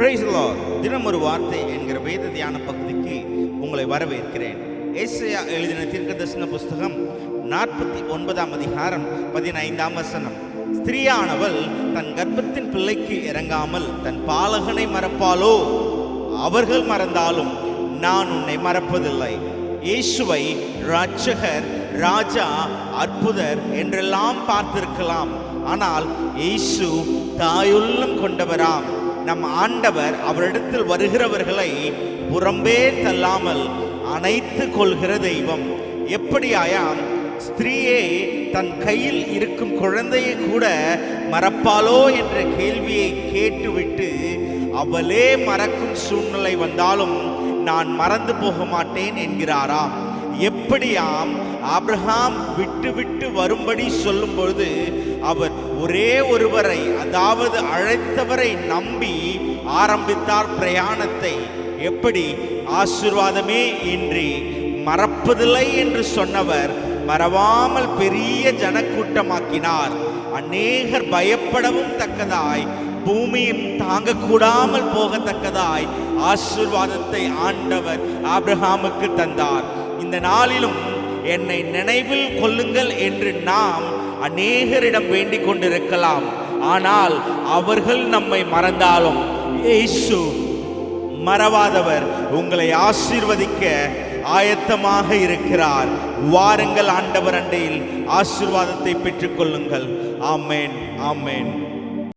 Praise the Lord. தினம் ஒரு வார்த்தை என்கிற வேத தியான பகுதிக்கு உங்களை வரவேற்கிறேன். ஏசாயா எழுதின தீர்க்கதரிசன புஸ்தகம் 49ஆம் அதிகாரம் 15ஆம் வசனம். ஸ்திரீயானவள் தன் கர்ப்பத்தின் பிள்ளைக்கு இறங்காமல் தன் பாலகனை மறப்பாளோ? அவர்கள் மறந்தாலும் நான் உன்னை மறப்பதில்லை. இயேசுவை இரட்சகர், ராஜா, அற்புதர் என்றெல்லாம் பார்த்திருக்கலாம். ஆனால் இயேசு தாயுள்ளம் கொண்டவராம். நம் ஆண்டவர் அவரிடத்தில் வருகிறவர்களை புறம்பே தள்ளாமல் அணைத்து கொள்கிற தெய்வம். எப்படியாயாம் ஸ்திரீயே தன் கையில் இருக்கும் குழந்தையை கூட மறப்பாளோ என்ற கேள்வியை கேட்டுவிட்டு அவளே மறக்கும் சூழ்நிலை வந்தாலும் நான் மறந்து போக மாட்டேன் என்கிறாராம். எப்படியாம் ஆபிரகாம் விட்டு வரும்படி சொல்லும் பொழுது அவர் ஒரே ஒருவரை, அதாவது அழைத்தவரை நம்பி ஆரம்பித்தார் பிரயாணத்தை. எப்படி ஆசீர்வாதமே இன்றி மறப்பதில்லை என்று சொன்னவர் மறவாமல் பெரிய ஜனக்கூட்டமாக்கினார். அநேகர் பயப்படவும் தக்கதாய், பூமியும் தாங்கக்கூடாமல் போகத்தக்கதாய் ஆசீர்வாதத்தை ஆண்டவர் ஆபிரகாமுக்கு தந்தார். இந்த நாளிலும் என்னை நினைவில் கொள்ளுங்கள் என்று நாம் அநேகரிடம் வேண்டிக் கொண்டிருக்கலாம். ஆனால் அவர்கள் நம்மை மறந்தாலும் இயேசு மறவாதவர். உங்களை ஆசீர்வதிக்க ஆயத்தமாக இருக்கிறார். வாருங்கள், ஆண்டவர் அண்டையில் ஆசீர்வாதத்தை பெற்றுக்கொள்ளுங்கள். ஆமென், ஆமென்.